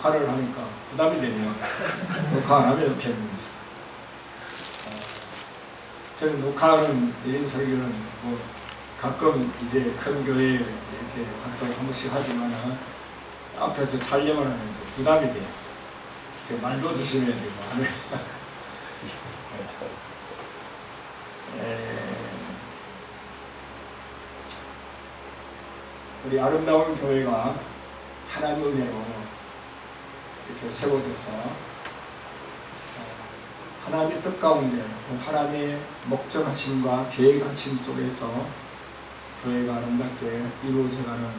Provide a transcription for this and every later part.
녹화를 하니까 부담이 되네요. 녹화 안 하면 이렇게 합니다. 저는 녹화하는 이런 설교는 뭐 가끔 이제 큰 교회에 이렇게 가서 한 번씩 하지만 앞에서 촬영을 하면 좀 부담이 돼요. 제 말도 조심해야 되고 하는. 우리 아름다운 교회가 하나님의 은혜로 이렇게 세워져서 하나님의 뜻 가운데 또 하나님의 목적하심과 계획하심 속에서 교회가 아름답게 이루어져가는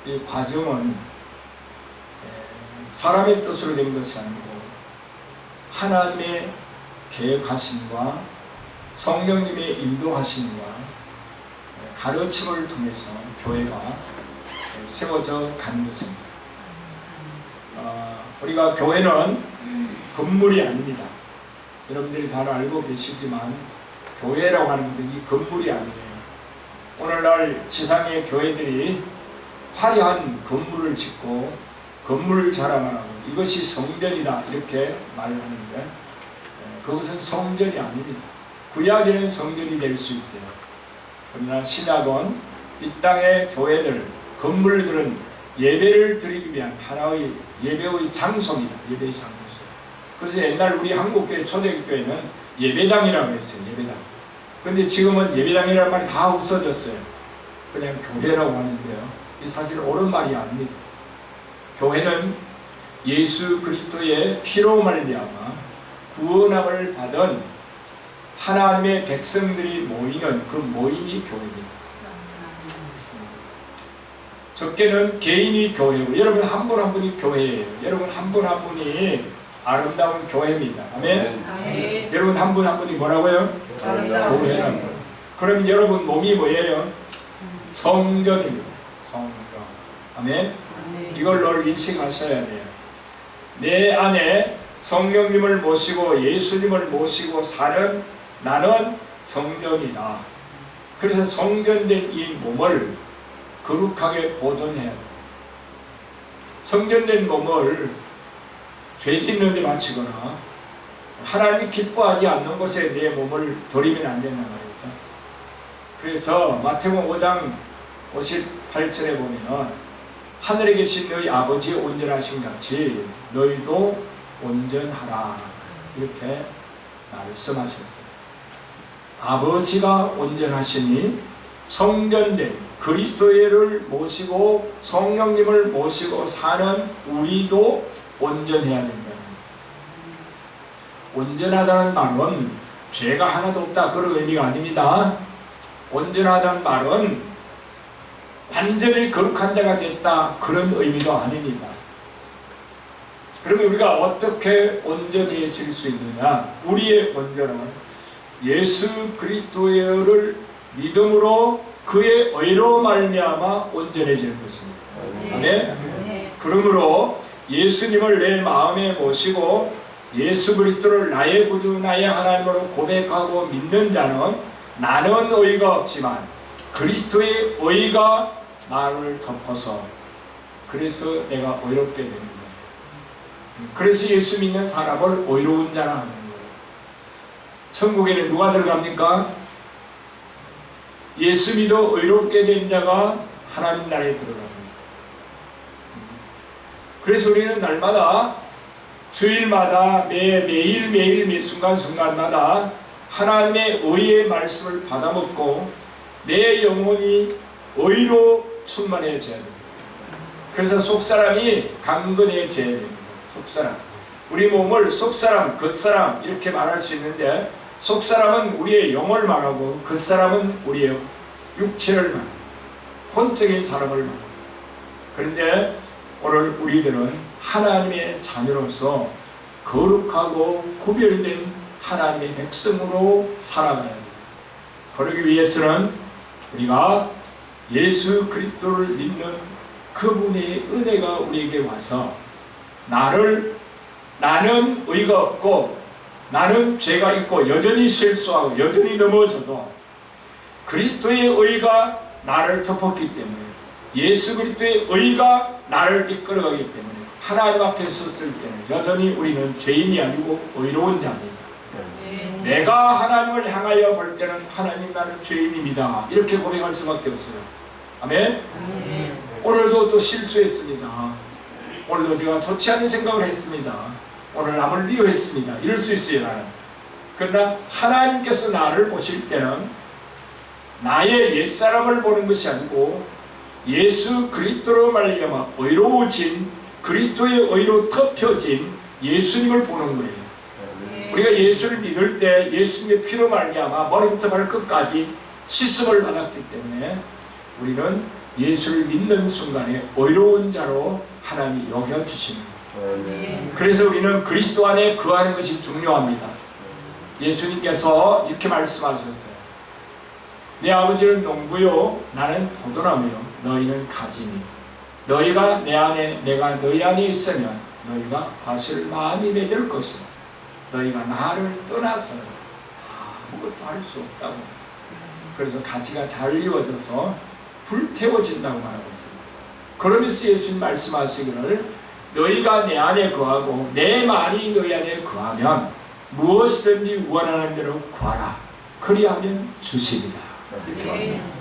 이 과정은 사람의 뜻으로 된 것이 아니고 하나님의 계획하심과 성령님의 인도하심과 가르침을 통해서 교회가 세워져 가는 것입니다. 우리가 교회는 건물이 아닙니다. 여러분들이 잘 알고 계시지만 교회라고 하는 것은 이 건물이 아니에요. 오늘날 지상의 교회들이 화려한 건물을 짓고 건물을 자랑하고 이것이 성전이다 이렇게 말을 하는데 그것은 성전이 아닙니다. 구약에는 성전이 될 수 있어요. 그러나 신약은 이 땅의 교회들, 건물들은 예배를 드리기 위한 하나의 예배의 장소입니다. 예배의 장소. 그래서 옛날 우리 한국교회 초대교회는 예배당이라고 했어요. 예배당. 그런데 지금은 예배당이라는 말이 다 없어졌어요. 그냥 교회라고 하는데요. 이 사실 옳은 말이 아닙니다. 교회는 예수 그리스도의 피로 말미암아 구원함을 받은 하나님의 백성들이 모이는 그 모임이 교회입니다. 적게는 개인이 교회고 여러분 한 분 한 분이 교회예요. 여러분 한 분 한 분이 아름다운 교회입니다. 아멘. 아멘. 여러분 한 분 한 분이 뭐라고요? 교회라고요. 그럼 여러분 몸이 뭐예요? 성전입니다. 성전. 아멘. 아멘. 이걸 인식하셔야 돼요. 내 안에 성령님을 모시고 예수님을 모시고 사는 나는 성전이다. 그래서 성전된 이 몸을 거룩하게 보존해야 돼요. 성전된 몸을 죄 짓는 데 바치거나 하나님이 기뻐하지 않는 곳에 내 몸을 들이면 안 된단 말이죠. 그래서 마태복음 5장 58절에 보면 하늘에 계신 너희 아버지의 온전하심 같이 너희도 온전하라 이렇게 말씀하셨어요. 아버지가 온전하시니 성전된 그리스도를 모시고 성령님을 모시고 사는 우리도 온전해야 된다는 거예요. 온전하다는 말은 죄가 하나도 없다 그런 의미가 아닙니다. 온전하다는 말은 완전히 거룩한 자가 됐다 그런 의미도 아닙니다. 그러면 우리가 어떻게 온전해질 수 있느냐? 우리의 온전은 예수 그리스도를 믿음으로 그의 의로 말미암아 온전해지는 것입니다. 아멘. 그러므로 예수님을 내 마음에 모시고 예수 그리스도를 나의 구주 나의 하나님으로 고백하고 믿는 자는 나는 의가 없지만 그리스도의 의가 나를 덮어서 그래서 내가 의롭게 되는 거예요. 그래서 예수 믿는 사람을 의로운 자라 하는 거예요. 천국에는 누가 들어갑니까? 예수 믿어 의롭게 된 자가 하나님 나라에 들어갑니다. 그래서 우리는 날마다 주일마다 매일 매 순간순간마다 하나님의 의의 말씀을 받아먹고 내 영혼이 의로 충만해져야 됩니다. 그래서 속사람이 강건해져야 됩니다. 속사람. 우리 몸을 속사람, 겉사람 이렇게 말할 수 있는데 속사람은 우리의 영혼을 말하고 겉사람은 우리의 육체를 말합니다. 혼적인 사람을 말합니다. 그런데 오늘 우리들은 하나님의 자녀로서 거룩하고 구별된 하나님의 백성으로 살아가야 합니다. 그러기 위해서는 우리가 예수 그리스도를 믿는 그분의 은혜가 우리에게 와서 나는 의가 없고 나는 죄가 있고 여전히 실수하고 여전히 넘어져도 그리스도의 의가 나를 덮었기 때문에 예수 그리스도의 의가 나를 이끌어가기 때문에 하나님 앞에 섰을 때는 여전히 우리는 죄인이 아니고 의로운 자입니다. 내가 하나님을 향하여 볼 때는 하나님 나는 죄인입니다. 이렇게 고백할 수밖에 없어요. 아멘? 오늘도 또 실수했습니다. 오늘도 제가 좋지 않은 생각을 했습니다. 오늘 남을 미워했습니다. 이럴 수 있어요, 나는. 그러나 하나님께서 나를 보실 때는 나의 옛사람을 보는 것이 아니고 예수 그리스도로 말미암아 의로워진 그리스도의 의로 덮여진 예수님을 보는 거예요. 우리가 예수를 믿을 때 예수님의 피로 말미암아 머리부터 발끝까지 씻음을 받았기 때문에 우리는 예수를 믿는 순간에 의로운 자로 하나님이 여겨주시는 거예요. 그래서 우리는 그리스도 안에 거하는 것이 중요합니다. 예수님께서 이렇게 말씀하셨어요. 내 아버지는 농부요 나는 포도나무요 너희는 가지니 너희가 내 안에 내가 너희 안에 있으면 너희가 밭을 많이 맺을 것이요 너희가 나를 떠나서는 아무것도 할 수 없다고. 그래서 가지가 잘 이루어져서 불태워진다고 말하고 있습니다. 그러면서 예수님 말씀하시기를 너희가 내 안에 거하고 내 말이 너희 안에 거하면 무엇이든지 원하는 대로 구하라. 그리하면 주시리라. 이렇게 말씀합니다.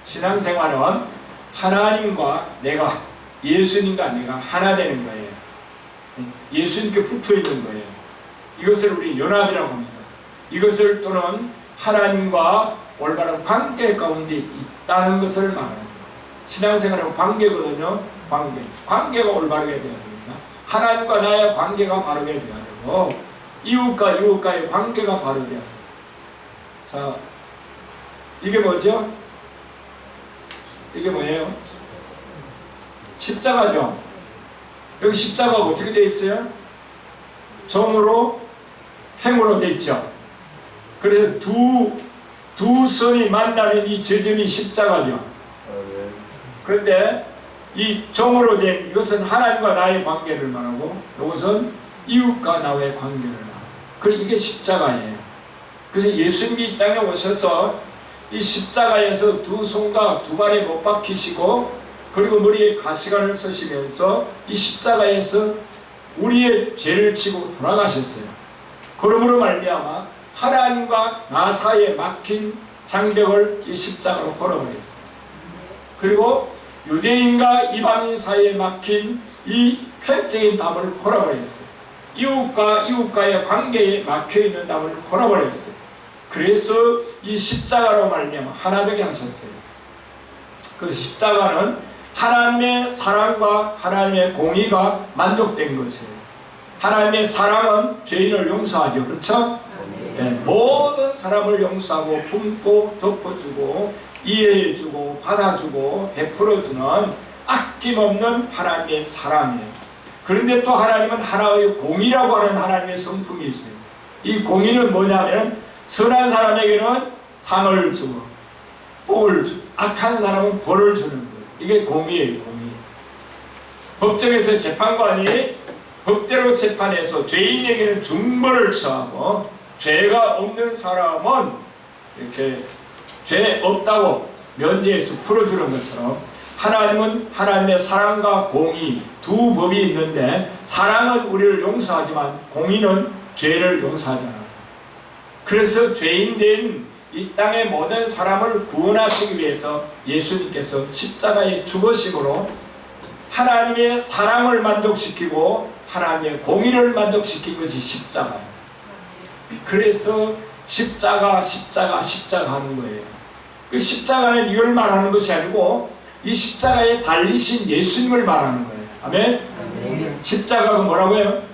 신앙생활은 하나님과 내가 예수님과 내가 하나 되는 거예요. 예수님께 붙어 있는 거예요. 이것을 우리 연합이라고 합니다. 이것을 또는 하나님과 올바른 관계 가운데 있다는 것을 말합니다. 신앙생활은 관계거든요. 관계가 올바르게 되어야 됩니다. 하나님과 나의 관계가 바르게 되어야 되고 이웃과의 관계가 바로 되어야 됩니다. 자, 이게 뭐죠? 이게 뭐예요? 십자가죠. 여기 십자가가 어떻게 되어 있어요? 정으로 행으로 되어 있죠. 그래서 두 선이 만나는 이 지점이 십자가죠. 그런데 이 정으로 된 이것은 하나님과 나의 관계를 말하고 이것은 이웃과 나의 관계를 말하고 그래서 이게 십자가예요. 그래서 예수님이 이 땅에 오셔서 이 십자가에서 두 손과 두 발에 못 박히시고 그리고 머리에 가시관을 쓰시면서 이 십자가에서 우리의 죄를 지고 돌아가셨어요. 그러므로 말미암아 하나님과 나 사이에 막힌 장벽을 이 십자가로 헐어버렸어요. 그리고 유대인과 이방인 사이에 막힌 이 폐적인 담을 헐어버렸어요. 이웃과의 관계에 막혀있는 담을 헐어버렸어요. 그래서 이 십자가로 말미암아 하나 되게 하셨어요. 그래서 십자가는 하나님의 사랑과 하나님의 공의가 만족된 것이에요. 하나님의 사랑은 죄인을 용서하죠. 그렇죠? 네, 모든 사람을 용서하고 품고 덮어주고 이해해주고 받아주고 베풀어주는 아낌없는 하나님의 사랑이에요. 그런데 또 하나님은 하나의 공의라고 하는 하나님의 성품이 있어요. 이 공의는 뭐냐면 선한 사람에게는 상을 주고 복을 주고 악한 사람은 벌을 주는 거예요. 이게 공의예요. 공의. 법정에서 재판관이 법대로 재판해서 죄인에게는 중벌을 처하고 죄가 없는 사람은 이렇게 죄 없다고 면제해서 풀어주는 것처럼 하나님은 하나님의 사랑과 공의 두 법이 있는데 사랑은 우리를 용서하지만 공의는 죄를 용서하잖아요. 그래서 죄인된 이 땅의 모든 사람을 구원하시기 위해서 예수님께서 십자가의 죽으심으로 하나님의 사랑을 만족시키고 하나님의 공의를 만족시킨 것이 십자가예요. 그래서 십자가 하는 거예요. 그 십자가는 이걸 말하는 것이 아니고 이 십자가에 달리신 예수님을 말하는 거예요. 아멘? 십자가가 뭐라고요?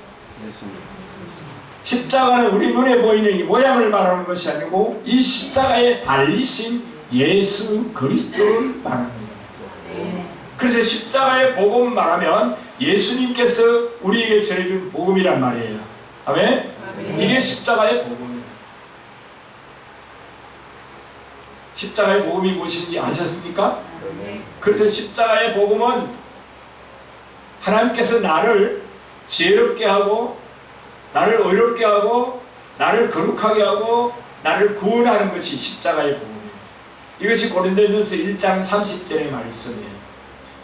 십자가는 우리 눈에 보이는 이 모양을 말하는 것이 아니고 이 십자가에 달리신 예수 그리스도를 말하는 거예요. 그래서 십자가의 복음 말하면 예수님께서 우리에게 전해준 복음이란 말이에요. 아멘? 이게 십자가의 복음이에요. 십자가의 복음이 무엇인지 아셨습니까? 그래서 십자가의 복음은 하나님께서 나를 지혜롭게 하고 나를 의롭게 하고 나를 거룩하게 하고 나를 구원하는 것이 십자가의 복음이에요. 이것이 고린도전서 1장 30절의 말씀이에요.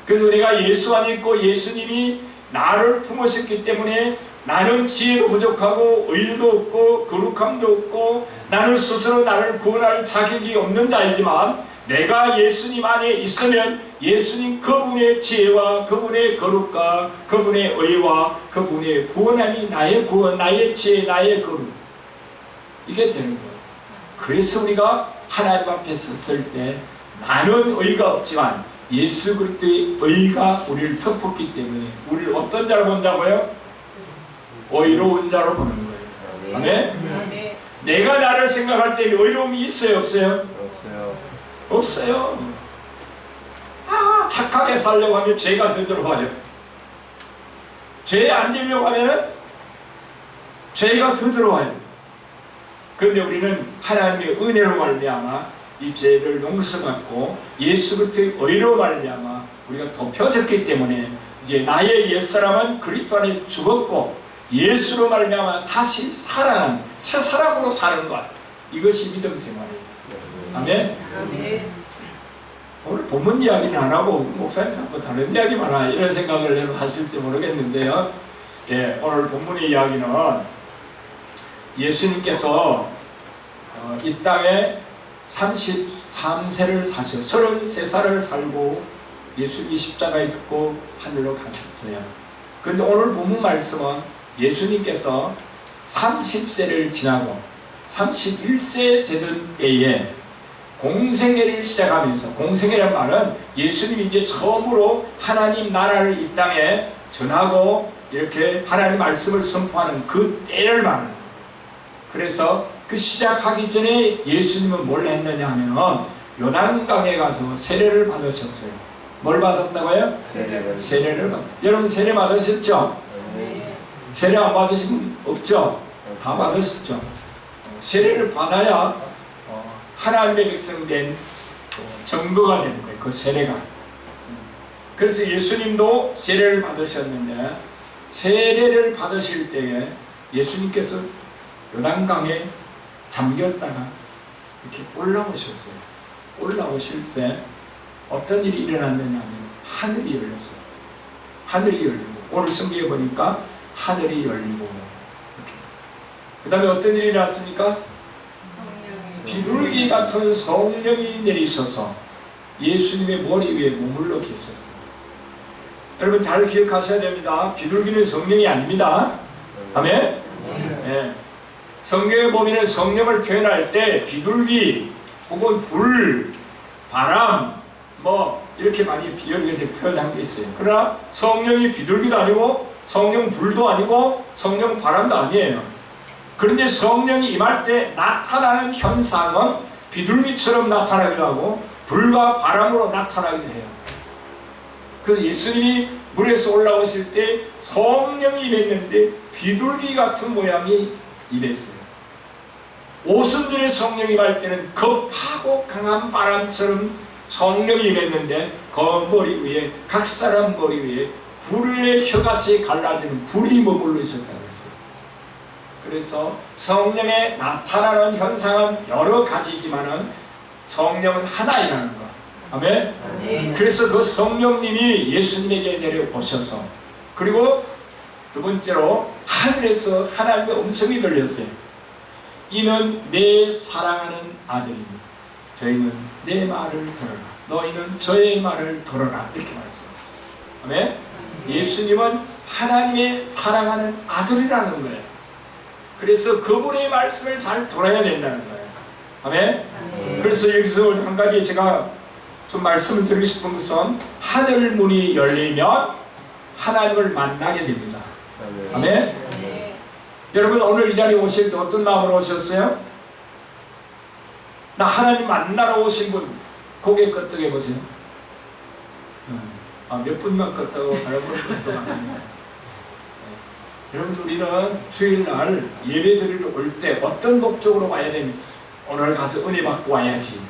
그래서 우리가 예수 안에 있고 예수님이 나를 품으셨기 때문에 나는 지혜도 부족하고 의도 없고 거룩함도 없고 나는 스스로 나를 구원할 자격이 없는 자이지만 내가 예수님 안에 있으면 예수님 그분의 지혜와 그분의 거룩과 그분의 의와 그분의 구원함이 나의 구원, 나의 지혜, 나의 거룩, 이게 되는 거예요. 그래서 우리가 하나님 앞에 섰을 때 나는 의가 없지만 예수 그리스도의 의가 우리를 덮었기 때문에 우리를 어떤 자로 본다고요? 의로운 자로 보는 거예요. 아멘? 내가 나를 생각할 때 의로움이 있어요, 없어요? 없어요. 착하게 살려고 하면 죄가 더 들어와요. 죄에 안 지려고 하면 죄가 더 들어와요. 그런데 우리는 하나님의 은혜로 말미암아 이 죄를 용서받고 예수 그리스도의 의로 말미암아 우리가 덮여졌기 때문에 이제 나의 옛사람은 그리스도 안에 죽었고 예수로 말미암아 다시 살아난 새 사람으로 사는 것, 이것이 믿음 생활이에요. 아멘? 오늘 본문 이야기는 안 하고 목사님 자꾸 다른 이야기만 하나 이런 생각을 하실지 모르겠는데요. 예, 오늘 본문의 이야기는 예수님께서 이 땅에 33세를 사셔 33살을 살고 예수님이 십자가에 죽고 하늘로 가셨어요. 그런데 오늘 본문 말씀은 예수님께서 30세를 지나고 31세 되던 때에 공생애를 시작하면서, 공생애란 말은 예수님이 이제 처음으로 하나님 나라를 이 땅에 전하고 이렇게 하나님 말씀을 선포하는 그 때를 말하는 거예요. 그래서 그 시작하기 전에 예수님은 뭘 했느냐 하면 요단강에 가서 세례를 받으셨어요. 뭘 받았다고요? 세례를 받았어요. 여러분 세례 받으셨죠? 세례 안 받으신 분 없죠? 다 받으셨죠? 세례를 받아야 하나님의 백성 된 증거가 되는 거예요. 그 세례가. 그래서 예수님도 세례를 받으셨는데 세례를 받으실 때에 예수님께서 요단강에 잠겼다가 이렇게 올라오셨어요. 올라오실 때 어떤 일이 일어났느냐 하면 하늘이 열렸어요. 하늘이 열리고, 오늘 성경에 보니까 하늘이 열리고, 그 다음에 어떤 일이 일어났습니까? 비둘기 같은 성령이 내리셔서 예수님의 머리 위에 머물러 계셨어요. 여러분 잘 기억하셔야 됩니다. 비둘기는 성령이 아닙니다. 아멘? 네. 성경에 보면 성령을 표현할 때 비둘기 혹은 불, 바람 이렇게 많이 비열하게 표현한 게 있어요. 그러나 성령이 비둘기도 아니고 성령 불도 아니고 성령 바람도 아니에요. 그런데 성령이 임할 때 나타나는 현상은 비둘기처럼 나타나기도 하고 불과 바람으로 나타나기도 해요. 그래서 예수님이 물에서 올라오실 때 성령이 임했는데 비둘기 같은 모양이 임했어요. 오순절에 성령이 임할 때는 급하고 강한 바람처럼 성령이 임했는데 그 머리 위에, 각 사람 머리 위에 불의 혀같이 갈라지는 불이 머물러 있었다고 했어요. 그래서 성령에 나타나는 현상은 여러 가지지만은 성령은 하나이라는 거. 아멘? 네. 그래서 그 성령님이 예수님에게 내려오셔서, 그리고 두 번째로 하늘에서 하나님의 음성이 들렸어요. 이는 내 사랑하는 아들이니 저희는 내 말을 들어라. 너희는 저의 말을 들어라. 이렇게 말씀하셨어요. 아멘? 예수님은 하나님의 사랑하는 아들이라는 거예요. 그래서 그분의 말씀을 잘 들어야 된다는 거예요. 아멘? 그래서 여기서 한 가지 제가 좀 말씀을 드리고 싶은 것은 하늘 문이 열리면 하나님을 만나게 됩니다. 아멘? 여러분 오늘 이 자리에 오실 때 어떤 마음으로 오셨어요? 나 하나님 만나러 오신 분 고개 끄덕여 보세요. 몇 분만 끄덕고 다른 분은 끄덕 안 합니다. 여러분 우리는 주일날 예배 드리러 올 때 어떤 목적으로 와야 됩니까? 오늘 가서 은혜 받고 와야지.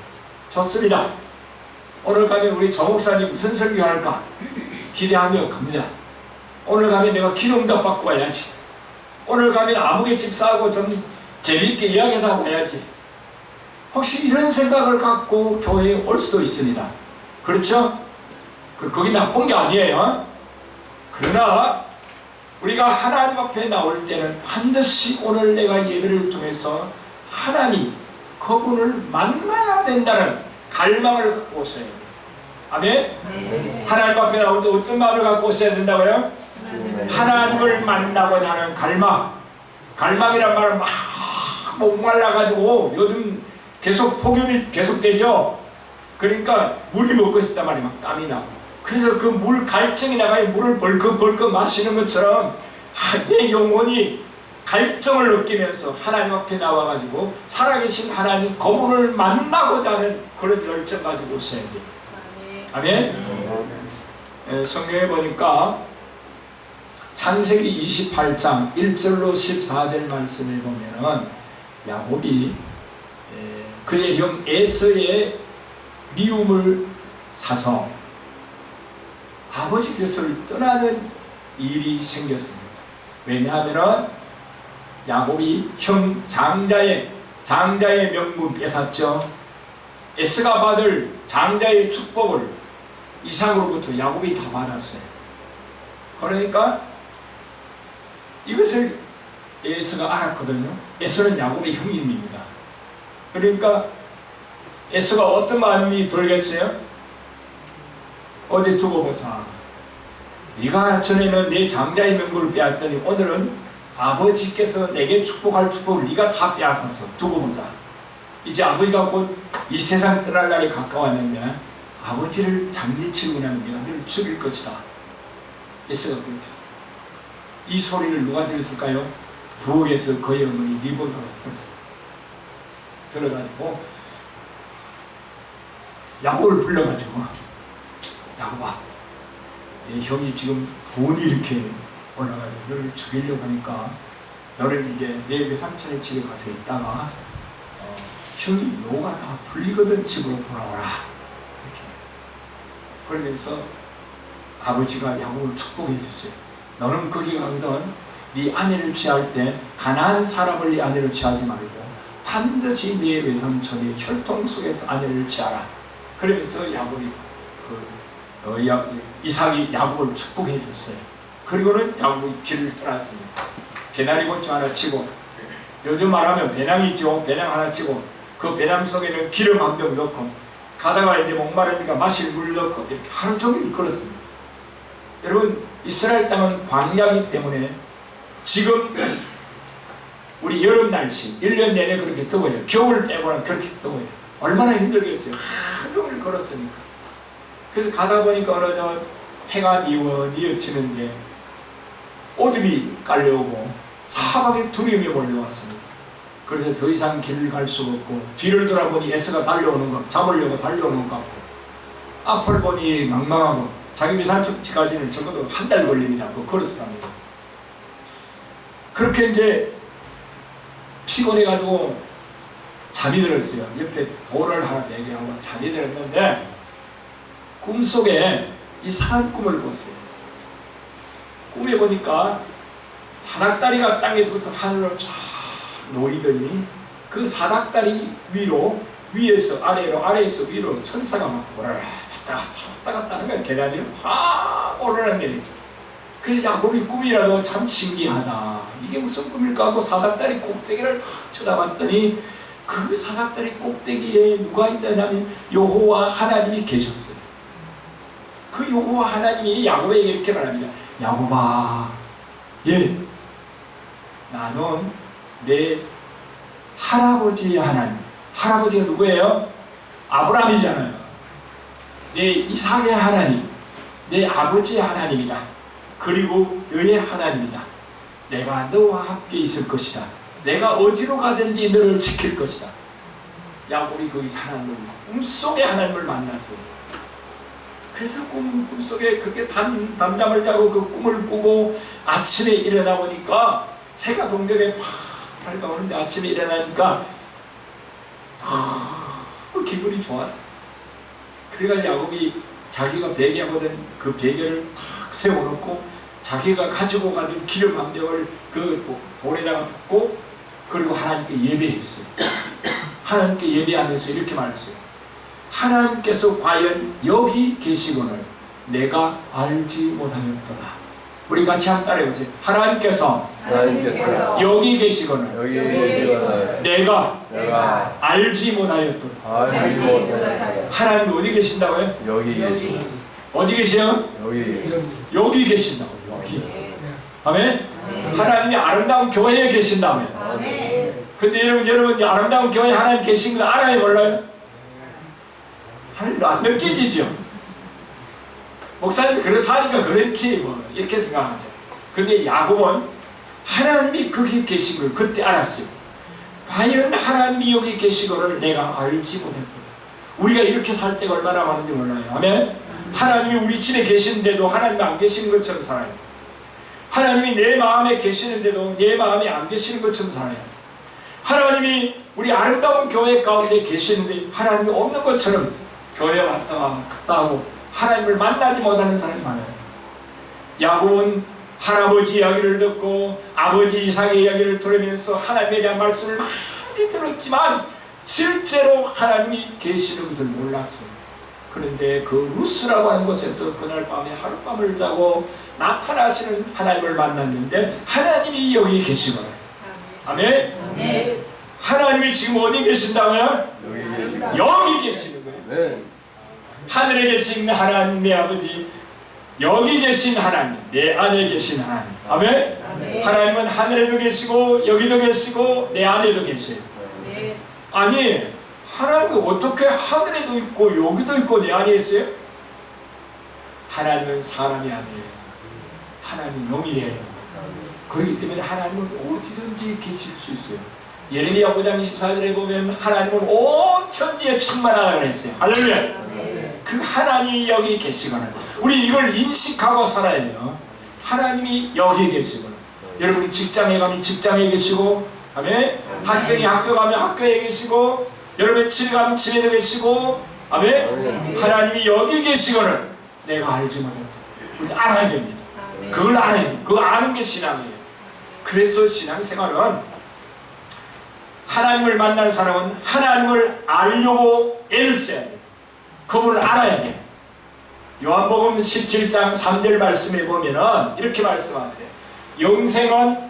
좋습니다. 오늘 가면 우리 정 목사님 무슨 설교할까 기대하며 갑니다. 오늘 가면 내가 기름도 받고 와야지. 오늘 가면 아무개 집사하고 좀 재미있게 이야기하다 와야지. 혹시 이런 생각을 갖고 교회에 올 수도 있습니다. 그렇죠? 그게 나쁜 게 아니에요. 그러나 우리가 하나님 앞에 나올 때는 반드시 오늘 내가 예배를 통해서 하나님 그분을 만나야 된다는 갈망을 갖고 오셔야 돼요. 아멘? 하나님 앞에 나올 때 어떤 마음을 갖고 오셔야 된다고요? 하나님을 만나고자 하는 갈망. 갈망이란 말은 막 목말라가지고 요즘 계속 폭염이 계속되죠. 그러니까 물이 먹고 싶단 말이에요. 막 땀이 나고. 그래서 그 물 갈증이 나가요. 물을 벌컥벌컥 마시는 것처럼 내 영혼이 갈증을 느끼면서 하나님 앞에 나와가지고 살아계신 하나님 그분을 만나고자 하는 그런 열정 가지고 오셔야 돼요. 아멘? 성경에 보니까 창세기 28장 1절로 14절 말씀에 보면은 야곱이 그의 형 에서의 미움을 사서 아버지 곁을 떠나는 일이 생겼습니다. 왜냐하면 야곱이 형 장자의 명분 뺏었죠. 에서가 받을 장자의 축복을 이삭으로부터 야곱이 다 받았어요. 그러니까 이것을 에서가 알았거든요. 에서는 야곱의 형님입니다. 그러니까 에서가 어떤 마음이 들겠어요? 어디 두고 보자. 네가 전에는 내 장자의 명분을 빼앗더니 오늘은 아버지께서 내게 축복할 축복을 네가 다 빼앗았어. 두고 보자. 이제 아버지가 곧 이 세상 떠날 날이 가까웠는데 아버지를 장례치르고 나면 내가 너를 죽일 것이다. 에서가 그랬다. 이 소리를 누가 들었을까요? 부엌에서 그의 어머니 리브가가 들었어요. 들어가지고 야곱을 불러가지고 야곱아, 내 형이 지금 분이 이렇게 올라가지고 너를 죽이려고 하니까 너를 이제 내 외삼촌의 집에 가서 있다가 형이 노가 다 풀리거든 집으로 돌아오라. 이렇게 그러면서 아버지가 야곱을 축복해 줬어요. 너는 거기 가거든 네 아내를 취할 때 가나안 사람을 네 아내로 취하지 말고 반드시 네 외삼촌의 혈통 속에서 아내를 취하라. 그러면서 야곱이 이삭이 야곱을 축복해 줬어요. 그리고는 야곱이 길을 떠났습니다. 배나리 고추 하나 치고, 요즘 말하면 배낭 있죠. 배낭 하나 치고 그 배낭 속에는 기름 한 병 넣고 가다가 이제 목마르니까 마실 물 넣고 이렇게 하루 종일 걸었습니다. 여러분, 이스라엘 땅은 광야이기 때문에 지금 우리 여름 날씨 1년 내내 그렇게 더워요. 겨울 빼고는 그렇게 더워요. 얼마나 힘들겠어요. 하루 종일 걸었으니까. 그래서 가다 보니까 어느 날 해가 뉘어지는데 어둠이 깔려오고 사방에 두려움이 몰려왔습니다. 그래서 더 이상 길을 갈 수가 없고 뒤를 돌아보니 에서가 달려오는 것, 잡으려고 달려오는 것 같고 앞을 보니 망망하고 자기 미산축지까지는 적어도 한 달 걸립니다. 걸어서 갑니다. 그렇게 이제 피곤해가지고 잠이 들었어요. 옆에 돌을 하나 매개하고 잠이 들었는데 꿈속에 이상한 꿈을 꿨어요. 꿈에 보니까 사닥다리가 땅에서부터 하늘로 쫙 놓이더니 그 사닥다리 위로 위에서 아래로 아래에서 위로 천사가 막 오라라 왔다 갔다 하는 거예요. 계단으로 확 오르락내리락. 그래서 야곱이 꿈이라도 참 신기하다. 이게 무슨 꿈일까 하고 사닥다리 꼭대기를 탁 쳐다봤더니 그 사닥다리 꼭대기에 누가 있느냐면 여호와 하나님이 계셨어요. 그 여호와 하나님이 야곱에게 이렇게 말합니다. 야곱아, 나는 내 할아버지의 하나님. 할아버지가 누구예요? 아브라함이잖아요. 내 이삭의 하나님, 내 아버지의 하나님이다. 그리고 너의 하나님이다. 내가 너와 함께 있을 것이다. 내가 어디로 가든지 너를 지킬 것이다. 야곱이 거기서 하나님을 꿈속에 하나님을 만났어요. 그래서 꿈속에 그렇게 담잠을 자고 그 꿈을 꾸고 아침에 일어나 보니까 해가 동전에 팍 밝아오는데 아침에 일어나니까 기분이 좋았어. 그래가지고 야곱이 자기가 베개하거든 그 베개를 탁 세워놓고 자기가 가지고 가던 기름 한 병을 그 돌에다가 붓고 그리고 하나님께 예배했어요. 하나님께 예배하면서 이렇게 말했어요. 하나님께서 과연 여기 계시거늘 내가 알지 못하였도다. 우리 같이 한번 따라해보세요. 하나님께서 여기 계시거늘 내가 알지 못하였도다. 하나님 어디 계신다고요? 어디 계세요? 여기 계신다고. 여기. 아멘. 하나님이 아름다운 교회에 계신다고요. 근데 여러분 아름다운 교회에 하나님 계신 거 알아요, 몰라요? 잘 안 느껴지죠? 목사님이 그렇다니까 그렇지 뭐 이렇게 생각하죠. 근데 야곱은 하나님이 거기 계신 걸 그때 알았어요. 과연 하나님이 여기 계시거를 내가 알지 못했다. 우리가 이렇게 살 때가 얼마나 많은지 몰라요. 아멘. 하나님이 우리 집에 계시는데도 하나님이 안 계시는 것처럼 살아요. 하나님이 내 마음에 계시는데도 내 마음에 안 계시는 것처럼 살아요. 하나님이 우리 아름다운 교회 가운데 계시는데 하나님이 없는 것처럼 교회 왔다 갔다 하고 하나님을 만나지 못하는 사람이 많아요. 야곱은 할아버지 이야기를 듣고 아버지 이삭의 이야기를 들으면서 하나님에 대한 말씀을 많이 들었지만 실제로 하나님이 계시는 것을 몰랐어요. 그런데 그 루스라고 하는 곳에서 그날 밤에 하룻밤을 자고 나타나시는 하나님을 만났는데 하나님이 여기 계시거든요. 아멘. 하나님이 지금 어디 계신다고요? 여기 계시는 거예요. 하늘에 계신 하나님 내 아버지, 여기 계신 하나님, 내 안에 계신 하나님. 아멘. 하나님은 하늘에도 계시고 여기도 계시고 내 안에도 계세요. 아니 하나님은 어떻게 하늘에도 있고 여기도 있고 내 안에 있어요? 하나님은 사람이 아니에요. 하나님은 영이에요. 그렇기 때문에 하나님은 어디든지 계실 수 있어요. 예레미야 5장 24절에 보면 하나님은 온 천지에 충만하다고 했어요. 할렐루야. 그 하나님이 여기 계시거나 우리 이걸 인식하고 살아야 돼요. 하나님이 여기 계시거나 여러분이 직장에 가면 직장에 계시고, 아멘. 학생이 학교 가면 학교에 계시고, 여러분이 집에 가면 집에도 계시고, 아멘. 하나님이 여기 계시거나 내가 알지 못했다. 우리 알아야 됩니다. 그걸 알아야 돼요. 그거 아는 게 신앙이에요. 그래서 신앙생활은 하나님을 만난 사람은 하나님을 알려고 애를 써야 돼요. 그분을 알아야 돼요. 요한복음 17장 3절 말씀에 보면은 이렇게 말씀하세요. 영생은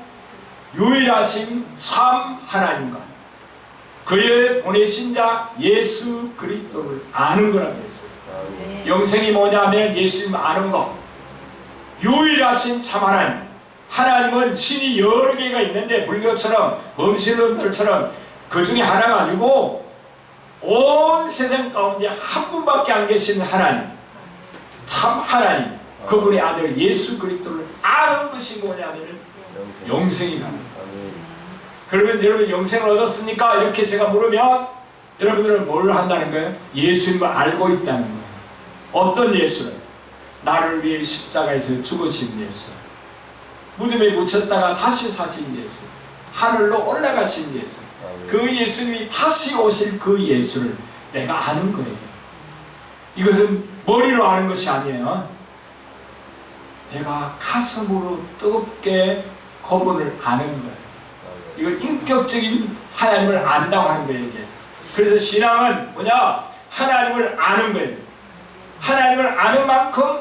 유일하신 참 하나님과 그의 보내신 자 예수 그리스도를 아는 거라고 했어요. 영생이 뭐냐면 예수님 아는 것. 유일하신 참 하나님. 하나님은 신이 여러 개가 있는데 불교처럼 범신론들처럼 그 중에 하나가 아니고 온 세상 가운데 한 분밖에 안 계신 하나님, 참 하나님, 그분의 아들 예수 그리스도를 아는 것이 뭐냐면 영생이다. 그러면 여러분 영생을 얻었습니까? 이렇게 제가 물으면 여러분들은 뭘 한다는 거예요? 예수님을 알고 있다는 거예요. 어떤 예수를? 나를 위해 십자가에서 죽으신 예수, 무덤에 묻혔다가 다시 사신 예수, 하늘로 올라가신 예수, 그 예수님이 다시 오실 그 예수를 내가 아는 거예요. 이것은 머리로 아는 것이 아니에요. 내가 가슴으로 뜨겁게 그분을 아는 거예요. 이건 인격적인 하나님을 안다고 하는 거예요. 이게. 그래서 신앙은 뭐냐? 하나님을 아는 거예요. 하나님을 아는 만큼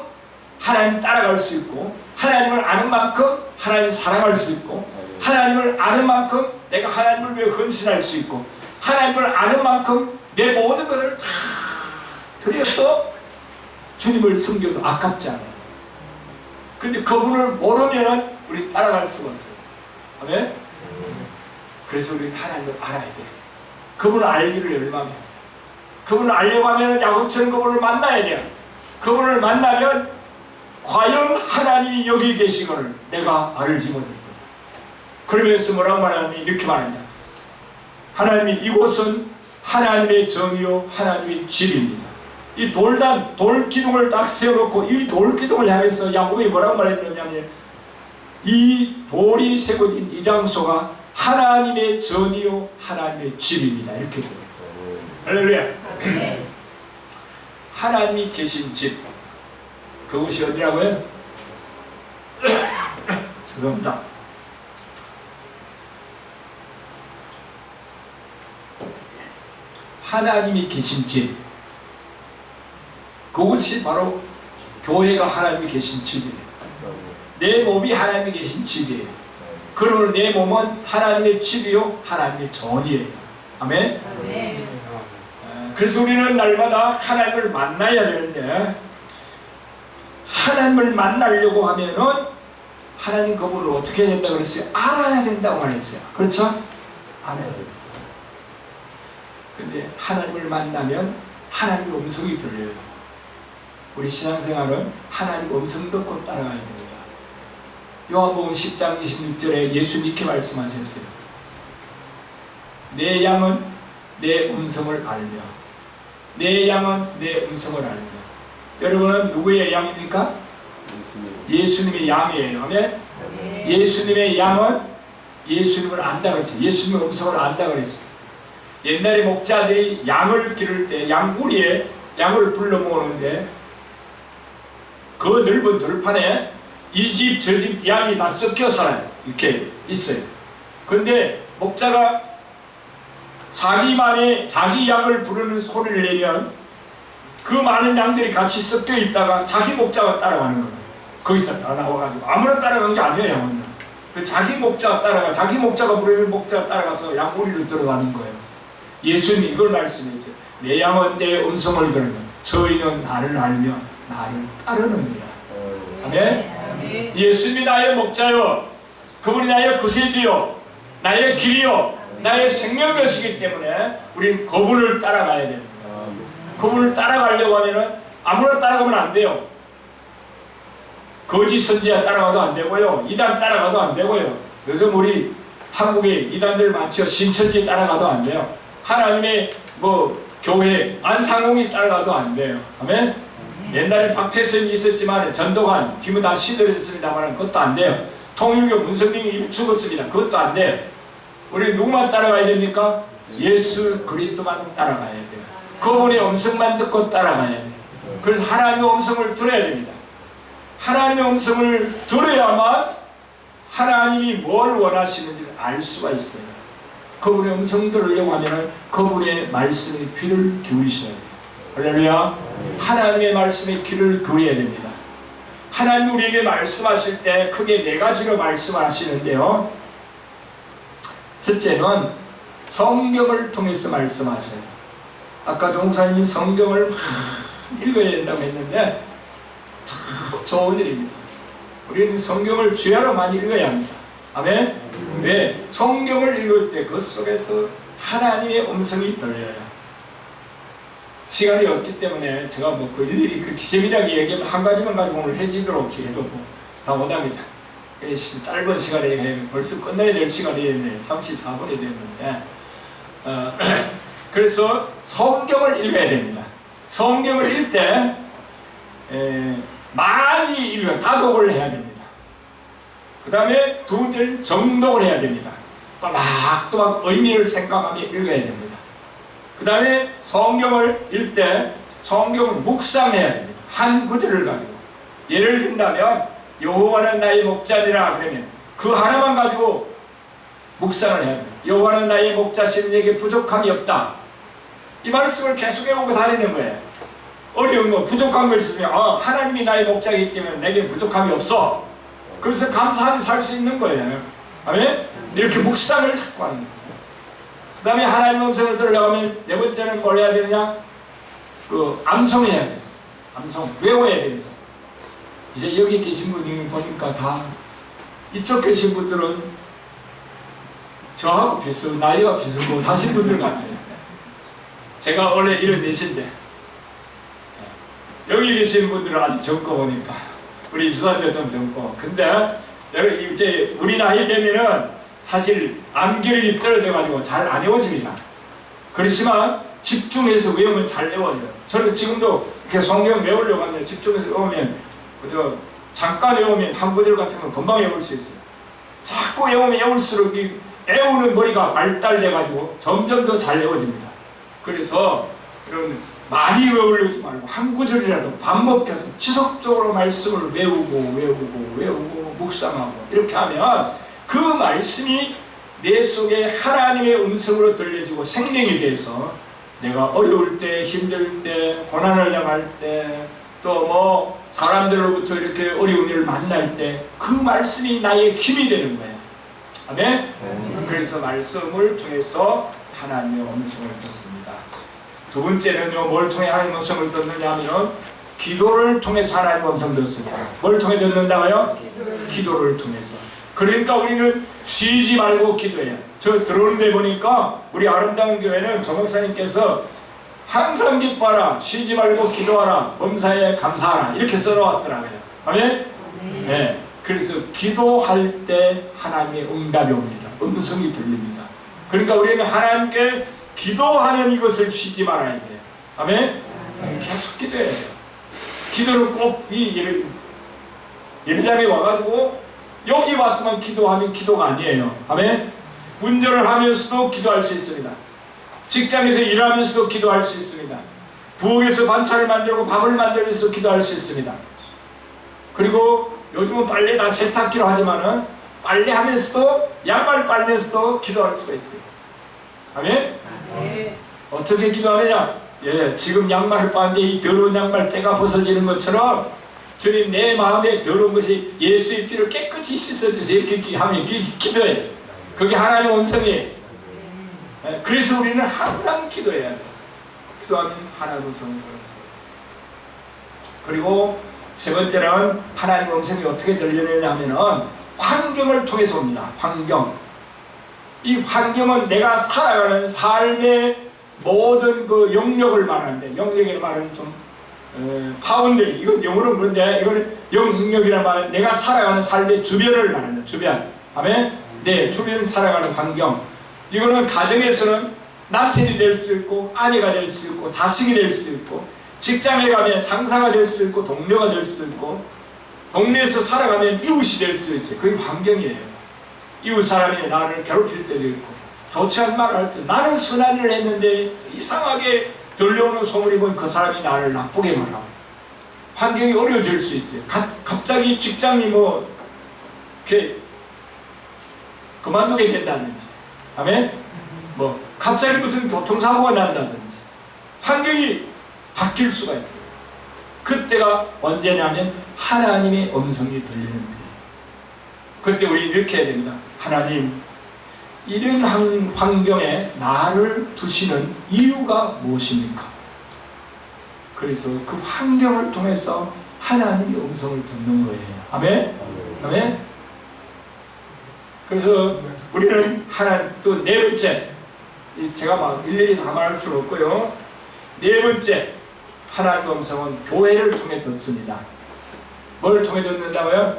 하나님 따라갈 수 있고, 하나님을 아는 만큼 하나님 사랑할 수 있고, 하나님을 아는 만큼 내가 하나님을 위해 헌신할 수 있고, 하나님을 아는 만큼 내 모든 것을 다 드려서 주님을 섬겨도 아깝지 않아요. 근데 그분을 모르면 우리 따라갈 수가 없어요. 아멘? 그래서 우리는 하나님을 알아야 돼요. 그분을 알기를 열망해요. 그분을 알려고 하면 야곱처럼 그분을 만나야 돼요. 그분을 만나면 과연 하나님이 여기 계시거늘 내가 알지 못했다. 그러면서 뭐라고 말하니? 이렇게 말합니다. 하나님이 이곳은 하나님의 정이요 하나님의 집입니다. 이 돌 기둥을 딱 세워놓고 이 돌 기둥을 향해서 야곱이 뭐라고 말했느냐면 이 돌이 세워진 이 장소가 하나님의 전이요 하나님의 집입니다. 이렇게 보여요. 할렐루야. 하나님이 계신 집, 그곳이 어디라고요? 죄송합니다. 하나님이 계신 집, 그곳이 바로 교회가 하나님이 계신 집이에요. 내 몸이 하나님이 계신 집이에요. 그러므로 내 몸은 하나님의 집이요 하나님의 전이에요. 아멘. 그래서 우리는 날마다 하나님을 만나야 되는데, 하나님을 만나려고 하면은 하나님 그분을 어떻게 해야 된다고 그랬어요? 알아야 된다고 말했어요. 그렇죠? 알아야 돼요. 근데 하나님을 만나면 하나님의 음성이 들려요. 우리 신앙생활은 하나님 음성 듣고 따라가야 됩니다. 요한복음 10장 26절에 예수님 이렇게 말씀하셨어요. 내 양은 내 음성을 알며, 내 양은 내 음성을 알며. 여러분은 누구의 양입니까? 예수님의 양이에요. 아멘? 예수님의 양은 예수님을 안다 그랬어요. 예수님의 음성을 안다 그랬어요. 옛날에 목자들이 양을 기를 때 양우리에 양을 불러 모으는데, 그 넓은 들판에 이 집 저 집 양이 다 섞여 살아요. 이렇게 있어요. 그런데 목자가 자기 양을 부르는 소리를 내면 그 많은 양들이 같이 섞여 있다가 자기 목자가 따라가는 거예요. 거기서 다 나와가지고 아무나 따라간 게 아니에요. 양은요. 그 자기 목자가 따라가, 자기 목자가 부르는 목자가 따라가서 양우리로 들어가는 거예요. 예수님이 이걸 말씀했어요. 내 양은 내 음성을 들으면 저희는 나를 알며 나를 따르느니라. 아멘. 예수님이 나의 목자요, 그분이 나의 구세주요, 나의 길이요, 나의 생명 되시기 때문에 우리는 그분을 따라가야 됩니다. 그분을 따라가려고 하면은 아무나 따라가면 안 돼요. 거짓 선지자 따라가도 안 되고요, 이단 따라가도 안 되고요. 요즘 우리 한국에 이단들 많죠. 신천지 따라가도 안 돼요. 하나님의 교회 안상홍이 따라가도 안 돼요. 아멘. 옛날에 박태선이 있었지만 전도관 지금 다 시들어졌습니다만 그것도 안 돼요. 통일교 문선민이 이미 죽었습니다. 그것도 안 돼요. 우리 누구만 따라가야 됩니까? 예수 그리스도만 따라가야 돼요. 그분의 음성만 듣고 따라가야 돼요. 그래서 하나님의 음성을 들어야 됩니다. 하나님의 음성을 들어야만 하나님이 뭘 원하시는지를 알 수가 있어요. 그분의 음성 들으려고 하면 그분의 말씀에 귀를 기울이셔야 돼요. 할렐루야. 하나님의 말씀에 귀를 기울여야 됩니다. 하나님 우리에게 말씀하실 때 크게 네 가지로 말씀하시는데요. 첫째는 성경을 통해서 말씀하셔요. 아까 종사님이 성경을 읽어야 된다고 했는데 참 좋은 일입니다. 우리는 성경을 주야로 많이 읽어야 합니다. 아멘? 왜? 성경을 읽을 때 그 속에서 하나님의 음성이 들려요. 시간이 없기 때문에 제가 그 일일이 그 기sem이라고 얘기하면 한 가지만 가지고 오늘 해지도록 해도 다 못합니다. 짧은 시간에 벌써 끝내야 될 시간이 됐네. 34분이 됐는데 그래서 성경을 읽어야 됩니다. 성경을 읽을 때 많이 읽어 다독을 해야 됩니다. 그 다음에 두 번째는 정독을 해야 됩니다. 또막 의미를 생각하며 읽어야 됩니다. 그 다음에 성경을 읽을 때 성경을 묵상해야 됩니다. 한 구절을 가지고. 예를 든다면 여호와는 나의 목자니라 그러면 그 하나만 가지고 묵상을 해야 됩니다. 여호와는 나의 목자시니 내게 부족함이 없다. 이 말씀을 계속 외우고 다니는 거예요. 어려운 거 부족한 거 있으면 하나님이 나의 목자이기 때문에 내게 부족함이 없어. 그래서 감사하게 살 수 있는 거예요. 아멘? 이렇게 묵상을 자꾸 하는 거예요. 그 다음에 하나님의 음성을 들으려면 네 번째는 뭘 해야 되느냐? 암송해야 돼요. 암송, 외워야 됩니다. 이제 여기 계신 분이 보니까 다 이쪽 계신 분들은 저하고 나이가 비슷하고 다신 분들 같아요. 제가 원래 74인데 여기 계신 분들은 아직 젊고 보니까 우리 주사도 좀 젊고. 근데 이제 우리 나이 되면은 사실 암기력이 떨어져가지고 잘 안 외워집니다. 그렇지만 집중해서 외우면 잘 외워져요. 저는 지금도 이렇게 성경 외우려고 하면 집중해서 외우면 그저 잠깐 외우면 한 구절 같은 건 금방 외울 수 있어요. 자꾸 외우면 외울수록 이 외우는 머리가 발달돼가지고 점점 더 잘 외워집니다. 그래서 이런 많이 외우려지 말고 한 구절이라도 반복해서 지속적으로 말씀을 외우고 묵상하고 이렇게 하면 그 말씀이 내 속에 하나님의 음성으로 들려지고 생명이 돼서 내가 어려울 때, 힘들 때, 고난을 당할 때, 또 뭐 사람들로부터 이렇게 어려운 일을 만날 때 그 말씀이 나의 힘이 되는 거예요. 아멘? 그래서 말씀을 통해서 하나님의 음성을 듣습니다. 두 번째는요, 뭘 통해 하나님의 음성을 듣느냐 하면 기도를 통해서 하나님의 음성을 듣습니다. 뭘 통해 듣는다고요? 기도를 통해서. 그러니까 우리는 쉬지 말고 기도해요. 저 들어오는데 보니까 우리 아름다운 교회는 조 목사님께서 항상 기뻐하라, 쉬지 말고 기도하라, 범사에 감사하라 이렇게 써놓았더라고요. 아멘? 네. 그래서 기도할 때 하나님의 응답이 옵니다. 음성이 들립니다. 그러니까 우리는 하나님께 기도하는 이것을 쉬지 말아야 돼요. 아멘? 계속 기도해야 돼요. 기도는 꼭 이 예배당에 와가지고 여기 왔으면 기도하면 기도가 아니에요. 아멘? 운전을 하면서도 기도할 수 있습니다. 직장에서 일하면서도 기도할 수 있습니다. 부엌에서 반찬을 만들고 밥을 만들면서 기도할 수 있습니다. 그리고 요즘은 빨래 다 세탁기로 하지만은 빨래하면서도 양말 빨면서도 기도할 수가 있어요. 아멘? 어떻게 기도하느냐? 예, 지금 양말을 빠는데 이 더러운 양말 때가 벗어지는 것처럼 주님 내 마음에 더러운 것이 예수의 피로 깨끗이 씻어주세요. 이렇게 하면 기도해요. 그게 하나님의 음성이에요. 그래서 우리는 항상 기도해야 돼요. 기도하면 하나님의 음성을 들을 수 있어요. 그리고 세 번째는 하나님의 음성이 어떻게 들리느냐 하면은 환경을 통해서 옵니다. 환경. 이 환경은 내가 살아가는 삶의 모든 그 영역을 말하는데, 영역이라는 말은 좀 파운드, 이건 영어로는 그런데 이거는 영역이라는 말은 내가 살아가는 삶의 주변을 말합니다. 주변. 아멘? 네, 주변 살아가는 환경. 이거는 가정에서는 남편이 될 수도 있고 아내가 될 수도 있고 자식이 될 수도 있고 직장에 가면 상사가 될 수도 있고 동료가 될 수도 있고 동네에서 살아가면 이웃이 될 수도 있어요. 그게 환경이에요. 이웃 사람이 나를 괴롭힐 때도 있고 좋지 않은 말을 할 때 나는 선한 일을 했는데 이상하게 들려오는 소문이 보면 그 사람이 나를 나쁘게 말하고 환경이 어려워질 수 있어요. 갑자기 직장이 뭐 이렇게 그만두게 된다든지 아멘? 뭐 갑자기 무슨 교통사고가 난다든지 환경이 바뀔 수가 있어요. 그때가 언제냐면 하나님의 음성이 들리는 때예요. 그때 우리 이렇게 해야 됩니다. 하나님, 이런 환경에 나를 두시는 이유가 무엇입니까? 그래서 그 환경을 통해서 하나님의 음성을 듣는 거예요. 아멘? 아멘? 그래서 우리는 또 네 번째, 제가 막 일일이 다 말할 수는 없고요. 네 번째, 하나님의 음성은 교회를 통해 듣습니다. 뭘 통해 듣는다고요?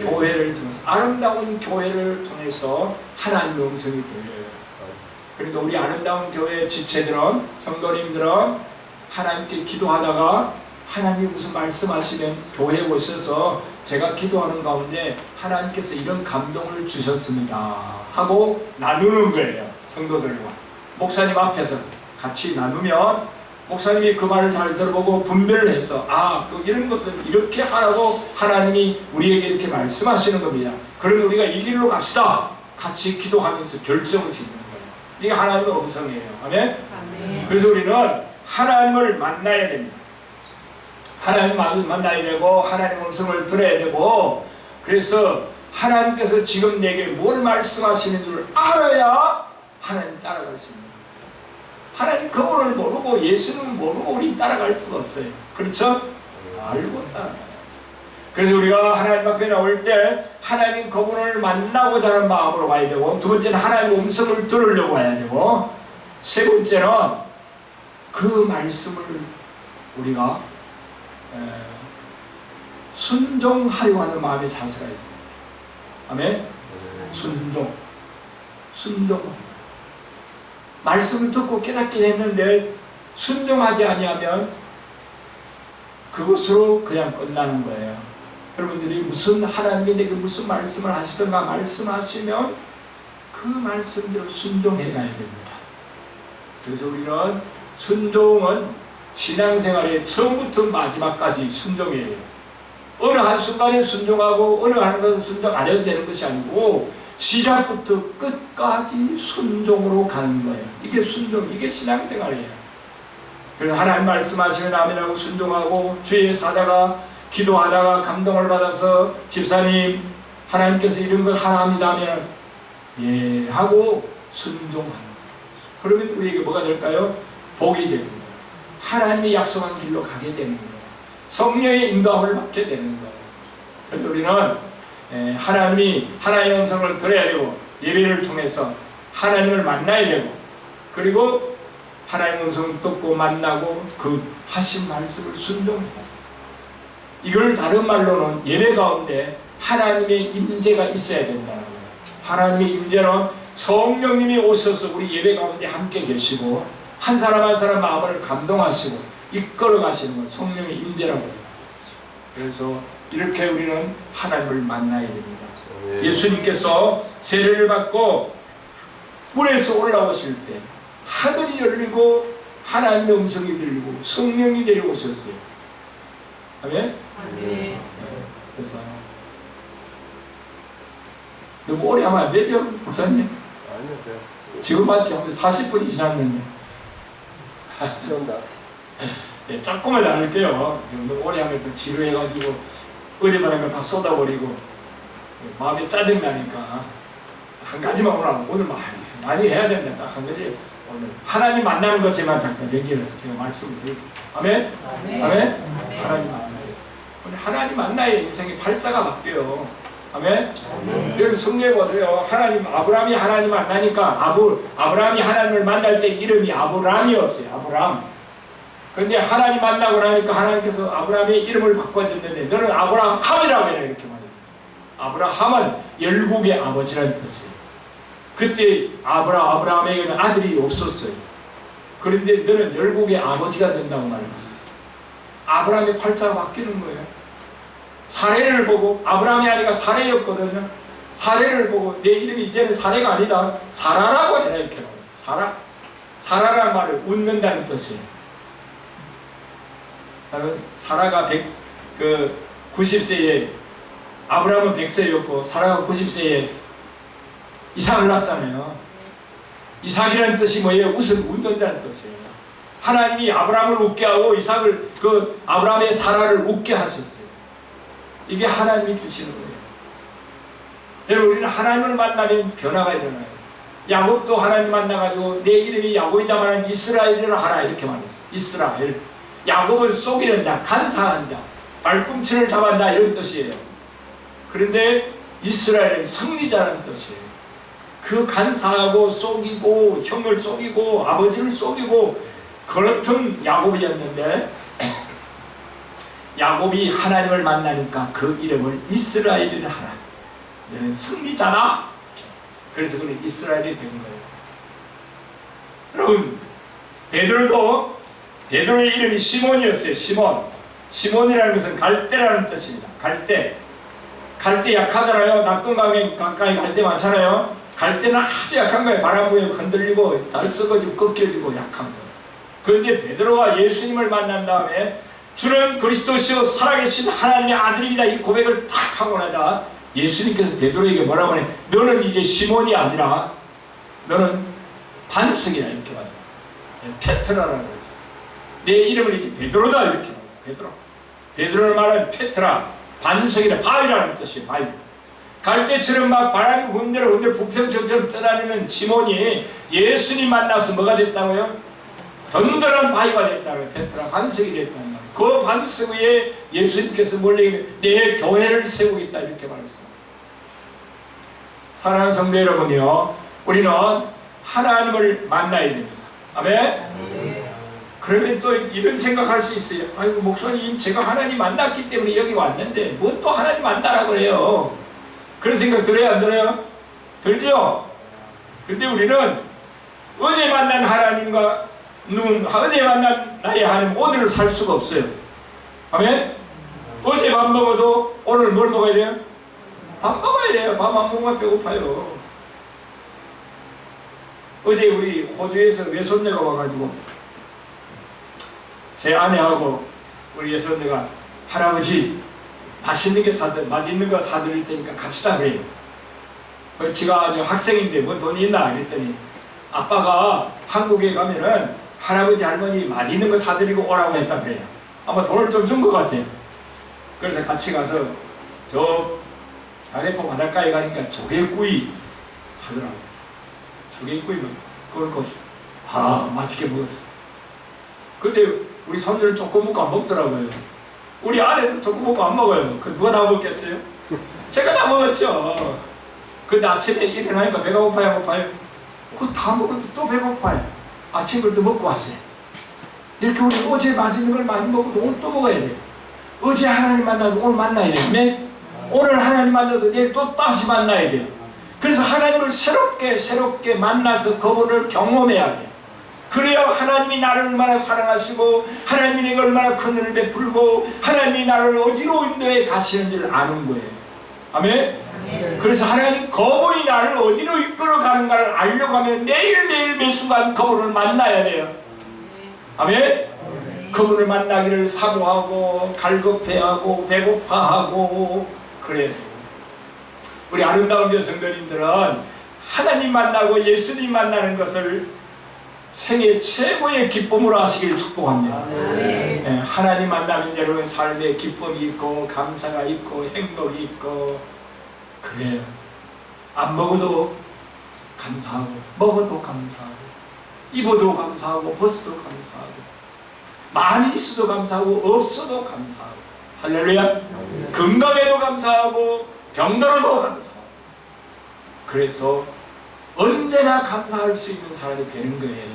교회를 통해서, 아름다운 교회를 통해서 하나님의 음성이 들려요. 그러니까 우리 아름다운 교회 지체들은, 성도님들은 하나님께 기도하다가 하나님이 무슨 말씀하시면 교회에 오셔서 제가 기도하는 가운데 하나님께서 이런 감동을 주셨습니다 하고 나누는 거예요. 성도들과 목사님 앞에서 같이 나누면 목사님이 그 말을 잘 들어보고 분별을 해서 또 이런 것을 이렇게 하라고 하나님이 우리에게 이렇게 말씀하시는 겁니다. 그러면 우리가 이 길로 갑시다. 같이 기도하면서 결정을 짓는 거예요. 이게 하나님의 음성이에요. 아멘? 아멘. 그래서 우리는 하나님을 만나야 됩니다. 하나님 만나야 되고 하나님의 음성을 들어야 되고 그래서 하나님께서 지금 내게 뭘 말씀하시는 줄 알아야 하나님 따라갈 수 있는 거예요. 하나님 그분을 모르고 예수는 모르고 우리 따라갈 수가 없어요. 그렇죠? 알고 따라가요. 그래서 우리가 하나님 앞에 나올 때 하나님 그분을 만나고자 하는 마음으로 와야 되고 두 번째는 하나님의 음성을 들으려고 와야 되고 세 번째는 그 말씀을 우리가 순종하려고 하는 마음의 자세가 있어요. 아멘? 순종. 말씀을 듣고 깨닫긴 했는데 순종하지 아니하면 그것으로 그냥 끝나는 거예요. 여러분들이 무슨 하나님이 내게 무슨 말씀을 하시던가 말씀하시면 그 말씀대로 순종해 가야 됩니다. 그래서 우리는 순종은 신앙생활의 처음부터 마지막까지 순종이에요. 어느 한순간에 순종하고 어느 한순간에 순종 안 해도 되는 것이 아니고 시작부터 끝까지 순종으로 가는 거예요. 이게 순종, 이게 신앙생활이에요. 그래서 하나님 말씀하시면 아멘하고 순종하고, 주의 사자가 기도하다가 감동을 받아서 집사님 하나님께서 이런 걸 하라 합니다 하면 예 하고 순종하는 거예요. 그러면 우리에게 뭐가 될까요? 복이 되는 거예요. 하나님이 약속한 길로 가게 되는 거예요. 성령의 인도함을 받게 되는 거예요. 그래서 우리는 하나님이 하나님의 음성을 들어야 되고, 예배를 통해서 하나님을 만나야 되고, 그리고 하나님의 음성을 듣고 만나고 그 하신 말씀을 순종해요. 이걸 다른 말로는 예배 가운데 하나님의 임재가 있어야 된다는 거예요. 하나님의 임재는 성령님이 오셔서 우리 예배 가운데 함께 계시고 한 사람 한 사람 마음을 감동하시고 이끌어 가시는 걸 성령의 임재라고 해요. 그래서 이렇게 우리는 하나님을 만나야 됩니다. 예수님께서 세례를 받고 물에서 올라오실 때 하늘이 열리고 하나님의 음성이 들리고 성령이 내려오셨어요. 아멘? 그래서 너무 오래 하면 안 되죠, 목사님? 아니요, 지금 마치 40분이 지났는데. 좀 나왔어. 네, 조금만 나눌게요. 너무 오래 하면 또 지루해가지고 어리바른 거 다 쏟아버리고 마음이 짜증나니까 한 가지만 오늘 많이 해야 된다. 딱 한 가지. 오늘 하나님 만나는 것에만 잠깐 얘기를 제가 말씀을 드릴게요. 아멘? 아멘? 하나님 만나요. 오늘 하나님 만나야 인생의 팔자가 바뀌어요. 아멘? 여러분 성경에 보세요. 아브라함이 하나님 만나니까 아브라함이 하나님을 만날 때 이름이 아브람이었어요. 아브람. 그런데 하나님 만나고 나니까 하나님께서 아브라함의 이름을 바꿔줬는데 너는 아브라함이라고 해라 이렇게 말했어요. 아브라함은 열국의 아버지라는 뜻이에요. 그때 아브라함에게는 아들이 없었어요. 그런데 너는 열국의 아버지가 된다고 말했어요. 아브라함의 팔자가 바뀌는 거예요. 사례를 보고, 아브라함이 아니라 사례였거든요. 사례를 보고 내 이름이 이제는 사례가 아니다. 사라라고 해라 이렇게 말했어요. 사라라는 말을 웃는다는 뜻이에요. 사라가 90세에 아브라함은 100세였고 사라가 90세에 이삭을 낳았잖아요. 이삭이라는 뜻이 뭐예요? 웃는다는 뜻이에요. 하나님이 아브라함을 웃게 하고 이삭을 아브라함의 사라를 웃게 하셨어요. 이게 하나님이 주시는 거예요. 여러분 우리는 하나님을 만나면 변화가 일어나요. 야곱도 하나님 만나가지고 내 이름이 야곱이다마는 이스라엘이라 하라 이렇게 말했어요. 이스라엘. 야곱은 속이는 자, 간사한 자, 발꿈치를 잡은 자 이런 뜻이에요. 그런데 이스라엘은 승리자라는 뜻이에요. 그 간사하고 속이고 형을 속이고 아버지를 속이고 그렇던 야곱이었는데 야곱이 하나님을 만나니까 그 이름을 이스라엘이라 하라. 너는 승리자라. 그래서 그는 이스라엘이 된 거예요. 여러분 베드로의 이름이 시몬이었어요. 시몬이라는 것은 갈대라는 뜻입니다. 갈대 약하잖아요. 낙동강에 가까이 갈대 많잖아요. 갈대는 아주 약한 거예요. 바람 부에 흔들리고 잘 썩어지고 꺾여지고 약한 거예요. 그런데 베드로가 예수님을 만난 다음에 주는 그리스도시요 살아계신 하나님의 아들입니다. 이 고백을 탁 하고 나자 예수님께서 베드로에게 뭐라고 하냐? 너는 이제 시몬이 아니라 너는 반석이다 이렇게 말해요. 페트라라고 했어요. 내 이름을 이제 베드로다 이렇게 말해요. 베드로를 말하면 페트라, 반석이라, 바위라는 뜻이에요. 바위. 갈대처럼 막 바람이 hun대로 부평처럼 떠다니는 시몬이 예수님 만나서 뭐가 됐다고요? 든든한 바위가 됐다고요. 페트라, 반석이 됐다는 말이에요. 그 반석 위에 예수님께서 몰래 내 교회를 세우겠다 이렇게 말했습니다. 사랑하는 성도 여러분이요, 우리는 하나님을 만나야 됩니다. 아멘? 그러면 또 이런 생각할 수 있어요. 아이고 목사님 제가 하나님 만났기 때문에 여기 왔는데 뭐 또 하나님 만나라고 그래요. 그런 생각 들어요 안 들어요? 들죠? 근데 우리는 어제 만난 하나님과 어제 만난 나의 하나님 오늘을 살 수가 없어요. 아멘? 어제 밥 먹어도 오늘 뭘 먹어야 돼요? 밥 먹어야 돼요. 밥 안 먹으면 배고파요. 어제 우리 호주에서 외손녀가 와가지고 제 아내하고 우리 외손녀가 할아버지 맛있는 거 사드릴 테니까 갑시다 그래요. 지가 아주 학생인데 뭐 돈이 있나 그랬더니 아빠가 한국에 가면은 할아버지 할머니 맛있는 거 사드리고 오라고 했다 그래요. 아마 돈을 좀 준 것 같아요. 그래서 같이 가서 저 다래포 바닷가에 가니까 조개구이 하더라고요. 조개구이 그걸 맛있게 먹었어. 근데 우리 손주는 조금 먹고 안 먹더라고요. 우리 아내도 조금 먹고 안 먹어요. 그 누가 다 먹겠어요? 제가 다 먹었죠. 근데 아침에 일어나니까 배가 고파요. 그거 다 먹어도 또 배고파요. 아침부터 먹고 왔어요. 이렇게 우리 어제 맛있는 걸 많이 먹어도 오늘 또 먹어야 돼요. 어제 하나님 만나도 오늘 만나야 돼요. 네? 오늘 하나님 만나도 내일 또 다시 만나야 돼요. 그래서 하나님을 새롭게 만나서 그분을 경험해야 돼요. 그래야 하나님이 나를 얼마나 사랑하시고 하나님이 내가 얼마나 큰 은혜를 베풀고 하나님이 나를 어디로 인도해 가시는지를 아는 거예요. 아멘? 그래서 하나님 그분이 나를 어디로 이끌어가는가를 알려고 하면 매일매일 매순간 그분을 만나야 돼요. 아멘? 그분을 만나기를 사모하고 갈급해하고 배고파하고 그래야 돼요. 우리 아름다운 여성들님들은 하나님 만나고 예수님 만나는 것을 생애 최고의 기쁨으로 하시길 축복합니다. 네, 하나님 만나면 여러분 삶에 기쁨이 있고 감사가 있고 행복이 있고 그래요. 안 먹어도 감사하고 먹어도 감사하고 입어도 감사하고 벗어도 감사하고 많이 있어도 감사하고 없어도 감사하고 할렐루야. 건강에도 감사하고 병들어도 감사하고 그래서 언제나 감사할 수 있는 사람이 되는 거예요.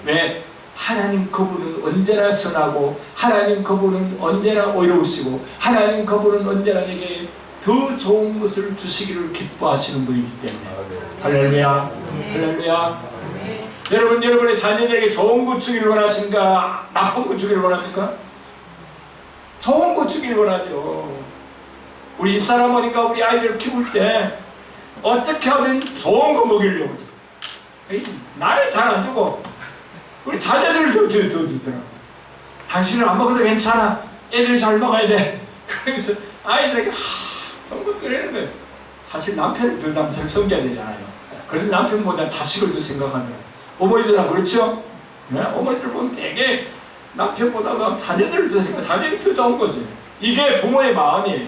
왜? 하나님 그분은 언제나 선하고 하나님 그분은 언제나 의로우시고 하나님 그분은 언제나 내게 더 좋은 것을 주시기를 기뻐하시는 분이기 때문에 할렐루야. 할렐루야. 여러분 여러분의 자녀들에게 좋은 것 주기를 원하신가 나쁜 것 주기를 원합니까? 좋은 것 주기를 원하죠. 우리 집사람 보니까 우리 아이들을 키울 때 어떻게 하든 좋은 거 먹이려고 하죠. 나는 잘 안 주고 우리 자녀들을 더 주더라고. 당신은 안 먹어도 괜찮아. 애들이 잘 먹어야 돼. 그러면서 아이들에게 정말 그러는 거예요. 사실 남편을 더 섬겨야 되잖아요. 그런데 남편보다 자식을 더 생각하더라고요. 어머니들은 그렇죠? 네? 어머니들 보면 되게 남편보다 자녀들을 더 생각, 자녀이 더 좋은 거죠. 이게 부모의 마음이에요.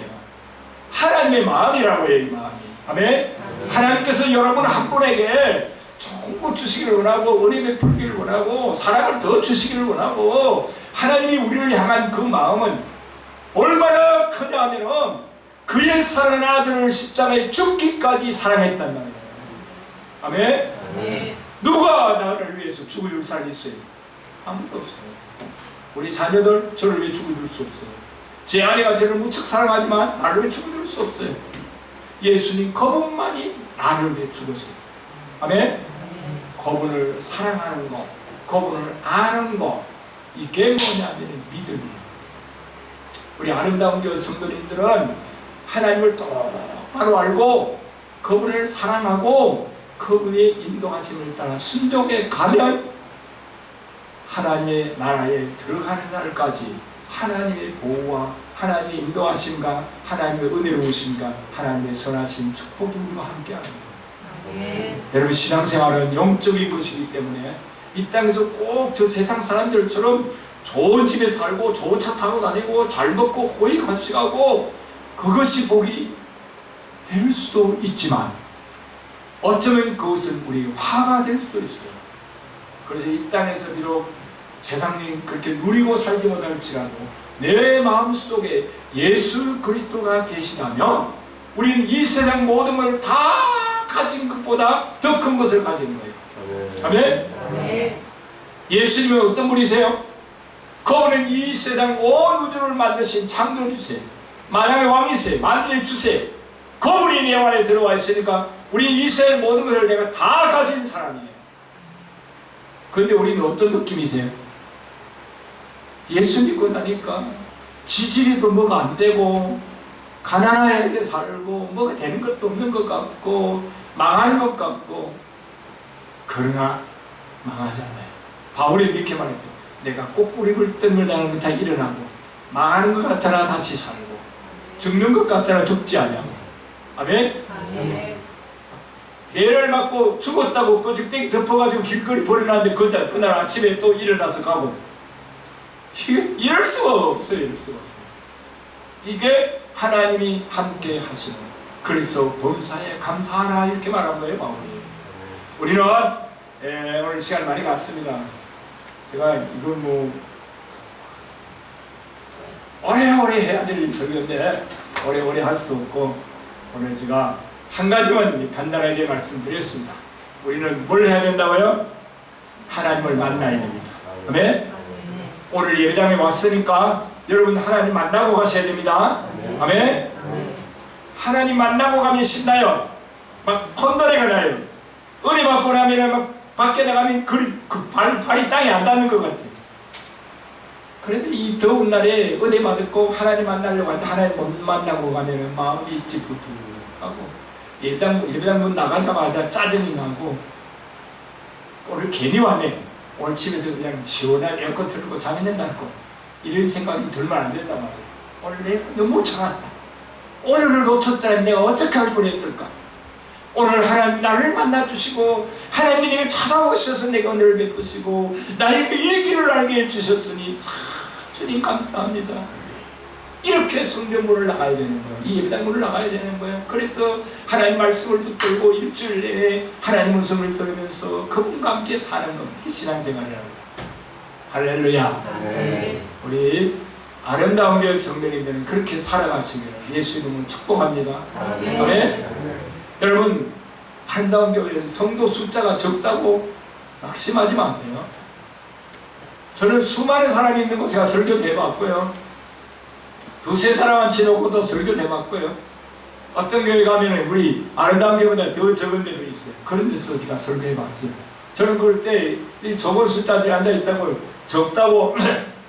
하나님의 마음이라고 해요. 이 마음이. 아멘? 하나님께서 여러분 한 분에게 좋은 것 주시기를 원하고 은혜 베풀기를 원하고 사랑을 더 주시기를 원하고 하나님이 우리를 향한 그 마음은 얼마나 크냐 하면은 그의 사랑하는 아들을 십자가에 죽기까지 사랑했단 말이에요. 아멘? 누가 나를 위해서 죽을 줄 살겠어요? 아무도 없어요. 우리 자녀들 저를 위해 죽을 수 없어요. 제 아내가 저를 무척 사랑하지만 나를 위해 죽을 수 없어요. 예수님 그분만이 나를 위해 죽으셨어요. 아멘? 그분을 사랑하는 것, 그분을 아는 것, 이게 뭐냐면 믿음이에요. 우리 아름다운 교회 성도님들은 하나님을 똑바로 알고 그분을 사랑하고 그분의 인도하심을 따라 순종해 가면 하나님의 나라에 들어가는 날까지 하나님의 보호와 하나님의 인도하심과 하나님의 은혜로우심과 하나님의 선하심 축복이 우리와 함께하는 거예요. 여러분 신앙생활은 영적인 것이기 때문에 이 땅에서 꼭 저 세상 사람들처럼 좋은 집에 살고 좋은 차 타고 다니고 잘 먹고 호의가식하고 그것이 복이 될 수도 있지만 어쩌면 그것은 우리 화가 될 수도 있어요. 그래서 이 땅에서 비록 세상이 그렇게 누리고 살지 못할지라도 내 마음속에 예수 그리스도가 계시다면 우리는 이 세상 모든 걸 다 가진 것보다 더 큰 것을 가진 거예요. 아멘? 예수님은 어떤 분이세요? 그분은 이 세상 온 우주를 만드신 창조주세요. 만왕의 왕이세요. 만유의 주세요. 그분이 내 안에 들어와 있으니까 우리 이 세상 모든 것을 내가 다 가진 사람이에요. 그런데 우리는 어떤 느낌이세요? 예수 믿고 나니까 지질이도 뭐가 안 되고 가난하게 살고 뭐가 되는 것도 없는 것 같고 망할 것 같고 그러나 망하잖아요. 바울이 이렇게 말했어요. 내가 꼬꾸리를 뜬물다는 것 다 일어나고 망하는 것 같으나 다시 살고 죽는 것 같으나 죽지 않냐고. 아멘? 내를 맞고 죽었다고 꺼죽대기 덮어가지고 길거리 버려놨는데 그날 아침에 또 일어나서 가고, 이럴 수가 없어요. 이럴 수가 없어요. 이게 하나님이 함께 하시는, 그래서 범사에 감사하라 이렇게 말한 거예요, 바울이. 우리는 오늘 시간 많이 갔습니다. 제가 이걸 뭐 오래오래 해야 될 설교인데 오래오래 할 수도 없고, 오늘 제가 한 가지만 간단하게 말씀드렸습니다. 우리는 뭘 해야 된다고요? 하나님을 만나야 됩니다. 아멘? 오늘 예배당에 왔으니까 여러분 하나님 만나고 가셔야 됩니다. 아멘? 하나님 만나고 가면 신나요. 막 건드레가 나요. 은혜 받고 나면 막 밖에 나가면 발이 땅에 안 닿는 것 같아요. 그런데 이 더운 날에 은혜 받고 하나님 만나려고 하는데 하나님 못 만나고 가면 마음이 찌푸둥하고, 예배당 문 나가자마자 짜증이 나고, 오늘 괜히 왔네. 오늘 집에서 그냥 시원한 에어컨 틀고 잠이나 잤고, 이런 생각이 들면 안 된단 말이에요. 오늘 내가 너무 참았다. 오늘을 놓쳤다면 내가 어떻게 할 뻔했을까? 오늘 하나님 나를 만나주시고 하나님이 내가 찾아오셔서 내가 은혜를 베푸시고 나에게 이 길을 알게 해주셨으니 참 주님 감사합니다. 이렇게 성전문을 나가야 되는 거예요. 이 예배당문을 나가야 되는 거예요. 그래서 하나님 말씀을 붙들고 일주일 내내 하나님 음성을 들으면서 그분과 함께 사는 것, 이게 신앙생활이라고. 할렐루야. 네. 우리 아름다운 교회 성도님들은 그렇게 살아가시기를 예수 이름으로 축복합니다. 아멘. 여러분, 아름다운 교회 성도 숫자가 적다고 낙심하지 마세요. 저는 수많은 사람이 있는 곳에 가서 설교도 해봤고요. 두세 사람만 치놓고도 설교도 해봤고요. 어떤 교회 가면 우리 아름다운 교회보다 더 적은 데도 있어요. 그런 데서 제가 설교해봤어요. 저는 그럴 때 이 적은 숫자들이 앉아있다고 적다고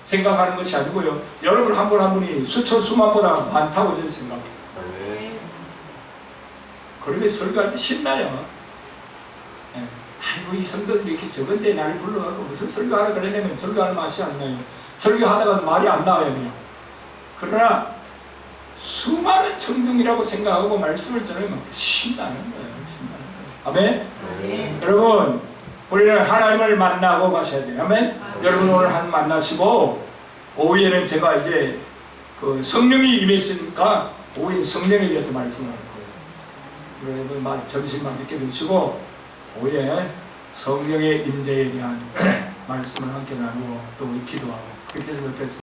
생각하는 것이 아니고요. 여러분 한 분 한 분이 수천 수만보다 많다고 저는 생각해요. 그러면 설교할 때 신나요. 예. 아이고 이 성도들이 이렇게 적은데 나를 불러가고 무슨 설교하라 그러냐면 설교하는 맛이 안 나요. 설교하다가도 말이 안 나와요 그냥. 그러나 수많은 청중이라고 생각하고 말씀을 전하면 신나는 거예요. 신나는 거예요. 아멘? 여러분 우리는 하나님을 만나고 가셔야 돼요. 아멘? 여러분 오늘 한 만나시고 오후에는 제가 이제 그 성령이 임했으니까 오후에 성령에 대해서 말씀을 할 거예요. 여러분 점심 맛있게 드시고 오후에 성령의 임재에 대한 말씀을 함께 나누고 또 기도하고 그렇게 해서